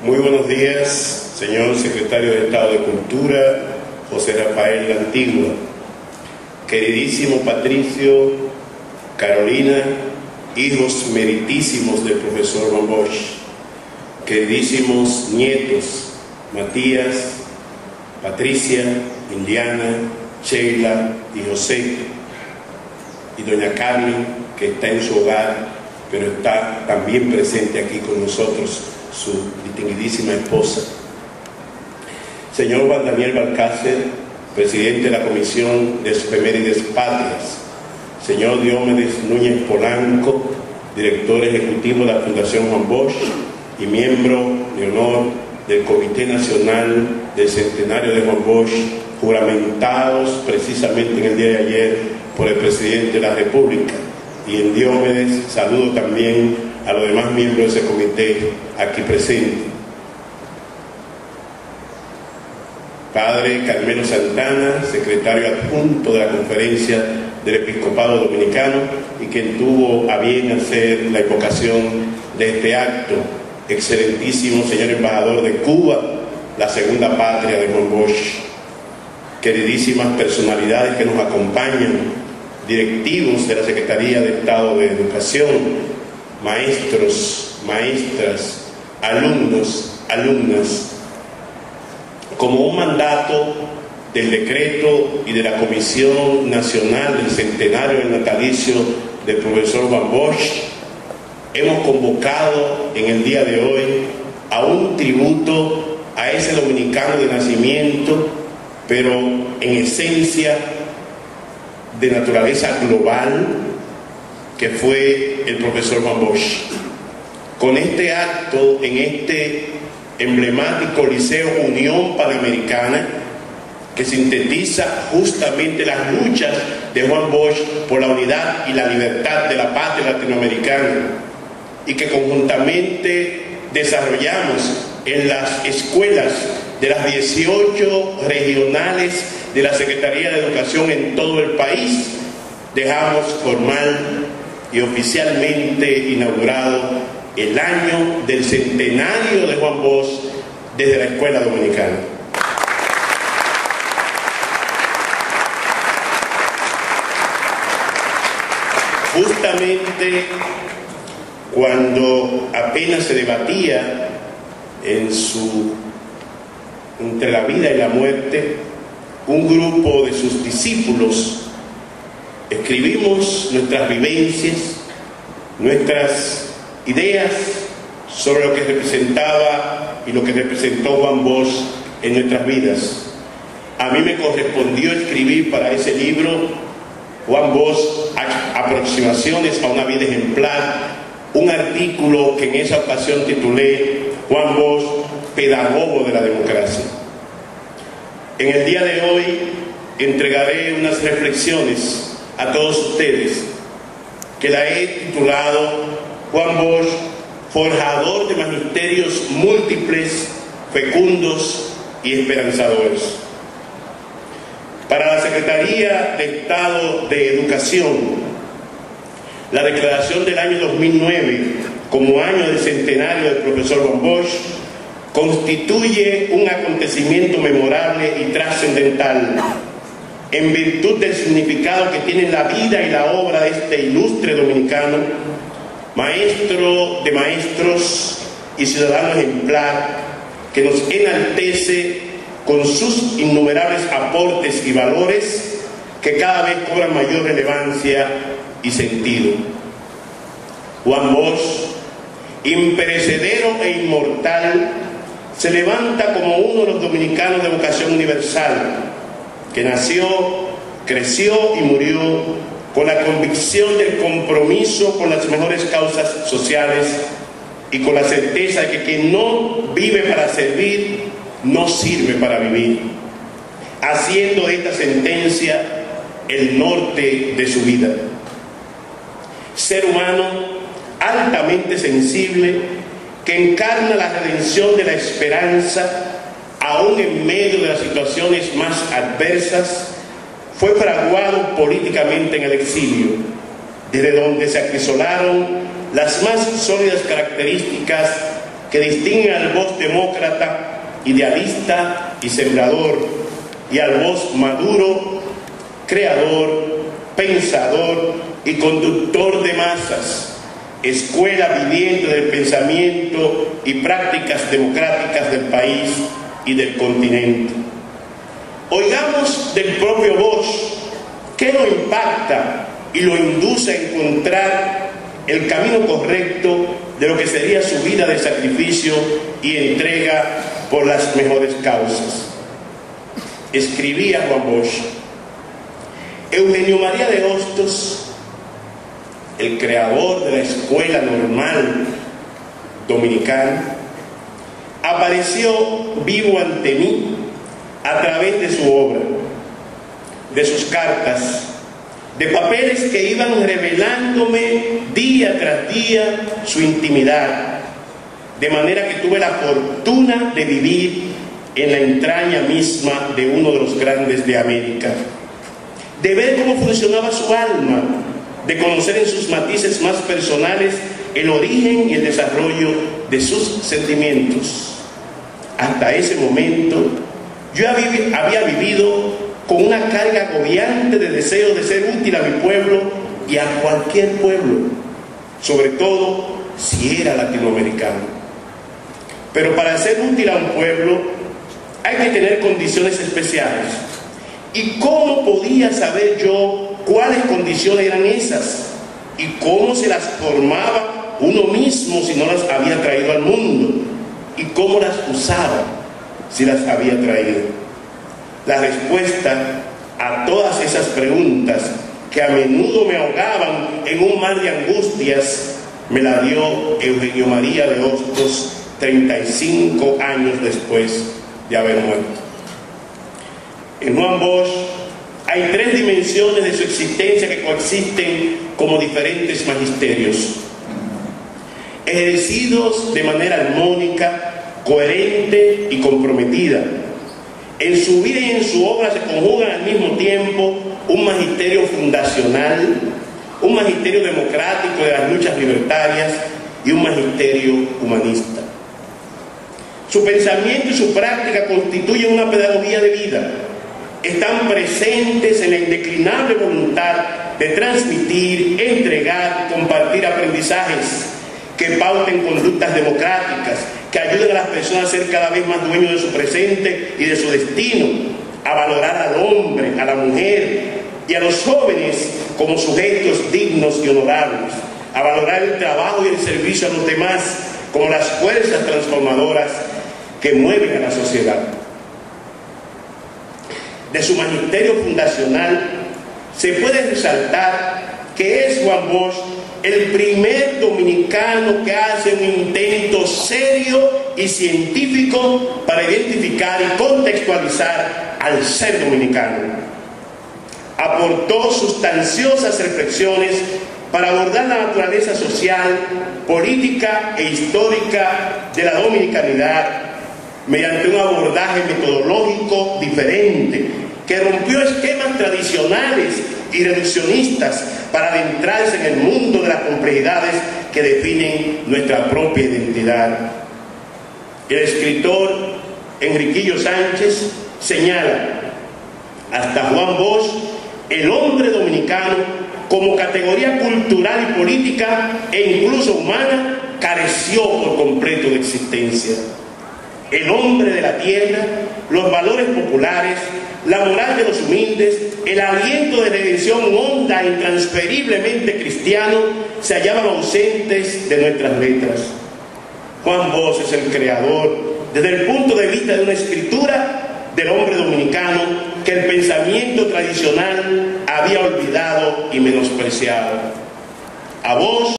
Muy buenos días, señor secretario de Estado de Cultura, José Rafael La Antigua, queridísimo Patricio, Carolina, hijos meritísimos del profesor Juan Bosch, queridísimos nietos, Matías, Patricia, Indiana, Sheila y José, y doña Carmen, que está en su hogar, pero está también presente aquí con nosotros, su distinguidísima esposa. Señor Juan Daniel Balcácer, presidente de la Comisión de Efemérides Patrias. Señor Diomedes Núñez Polanco, director ejecutivo de la Fundación Juan Bosch y miembro de honor del Comité Nacional del Centenario de Juan Bosch, juramentados precisamente en el día de ayer por el presidente de la República. Y en Diomedes saludo también a los demás miembros de ese comité aquí presentes. Padre Carmelo Santana, secretario adjunto de la Conferencia del Episcopado Dominicano y quien tuvo a bien hacer la evocación de este acto. Excelentísimo señor embajador de Cuba, la segunda patria de Juan Bosch. Queridísimas personalidades que nos acompañan, directivos de la Secretaría de Estado de Educación, maestros, maestras, alumnos, alumnas. Como un mandato del decreto y de la Comisión Nacional del Centenario del Natalicio del profesor Juan Bosch, hemos convocado en el día de hoy a un tributo a ese dominicano de nacimiento, pero en esencia de naturaleza global, que fue el profesor Juan Bosch. Con este acto, en este emblemático Liceo Unión Panamericana, que sintetiza justamente las luchas de Juan Bosch por la unidad y la libertad de la patria latinoamericana, y que conjuntamente desarrollamos en las escuelas de las 18 regionales de la Secretaría de Educación en todo el país, dejamos formal y oficialmente inaugurado el año del centenario de Juan Bosch desde la Escuela Dominicana. Justamente cuando apenas se debatía entre la vida y la muerte, un grupo de sus discípulos escribimos nuestras vivencias, nuestras ideas sobre lo que representaba y lo que representó Juan Bosch en nuestras vidas. A mí me correspondió escribir para ese libro Juan Bosch, aproximaciones a una vida ejemplar, un artículo que en esa ocasión titulé Juan Bosch, pedagogo de la democracia. En el día de hoy entregaré unas reflexiones a todos ustedes que la he titulado Juan Bosch, forjador de magisterios múltiples, fecundos y esperanzadores. Para la Secretaría de Estado de Educación, la declaración del año 2009 como año del centenario del profesor Juan Bosch constituye un acontecimiento memorable y trascendental en virtud del significado que tiene la vida y la obra de este ilustre dominicano, maestro de maestros y ciudadano ejemplar, que nos enaltece con sus innumerables aportes y valores que cada vez cobran mayor relevancia y sentido. Juan Bosch, imperecedero e inmortal, se levanta como uno de los dominicanos de vocación universal, que nació, creció y murió con la convicción del compromiso con las mejores causas sociales y con la certeza de que quien no vive para servir, no sirve para vivir, haciendo de esta sentencia el norte de su vida. Ser humano altamente sensible, que encarna la redención de la esperanza, aún en medio de las situaciones más adversas, fue fraguado políticamente en el exilio, desde donde se acrisolaron las más sólidas características que distinguen al Bosch demócrata, idealista y sembrador, y al Bosch maduro, creador, pensador y conductor de masas, escuela viviente del pensamiento y prácticas democráticas del país y del continente. Oigamos del propio Bosch qué lo impacta y lo induce a encontrar el camino correcto de lo que sería su vida de sacrificio y entrega por las mejores causas. Escribía Juan Bosch: Eugenio María de Hostos, el creador de la escuela normal dominicana, apareció vivo ante mí a través de su obra, de sus cartas, de papeles que iban revelándome día tras día su intimidad, de manera que tuve la fortuna de vivir en la entraña misma de uno de los grandes de América, de ver cómo funcionaba su alma, de conocer en sus matices más personales el origen y el desarrollo de sus sentimientos. Hasta ese momento yo había vivido con una carga agobiante de deseo de ser útil a mi pueblo y a cualquier pueblo, sobre todo si era latinoamericano. Pero para ser útil a un pueblo hay que tener condiciones especiales. ¿Y cómo podía saber yo cuáles condiciones eran esas? ¿Y cómo se las formaba uno mismo si no las había traído al mundo? ¿Y cómo las usaba si las había traído? La respuesta a todas esas preguntas que a menudo me ahogaban en un mar de angustias me la dio Eugenio María de Hostos 35 años después de haber muerto. En Juan Bosch hay tres dimensiones de su existencia que coexisten como diferentes magisterios, ejercidos de manera armónica, coherente y comprometida. En su vida y en su obra se conjugan al mismo tiempo un magisterio fundacional, un magisterio democrático de las luchas libertarias y un magisterio humanista. Su pensamiento y su práctica constituyen una pedagogía de vida. Están presentes en la indeclinable voluntad de transmitir, entregar y compartir aprendizajes que pauten conductas democráticas, que ayuden a las personas a ser cada vez más dueños de su presente y de su destino, a valorar al hombre, a la mujer y a los jóvenes como sujetos dignos y honorables, a valorar el trabajo y el servicio a los demás como las fuerzas transformadoras que mueven a la sociedad. De su magisterio fundacional se puede resaltar que es Juan Bosch el primer dominicano que hace un intento serio y científico para identificar y contextualizar al ser dominicano. Aportó sustanciosas reflexiones para abordar la naturaleza social, política e histórica de la dominicanidad mediante un abordaje metodológico diferente que rompió esquemas tradicionales y reduccionistas para adentrarse en el mundo de las complejidades que definen nuestra propia identidad. El escritor Enriquillo Sánchez señala: hasta Juan Bosch, el hombre dominicano, como categoría cultural y política e incluso humana, careció por completo de existencia. El hombre de la tierra, los valores populares, la moral de los humildes, el aliento de redención honda e intransferiblemente cristiano se hallaban ausentes de nuestras letras. Juan Bosch es el creador, desde el punto de vista de una escritura, del hombre dominicano que el pensamiento tradicional había olvidado y menospreciado. A Bosch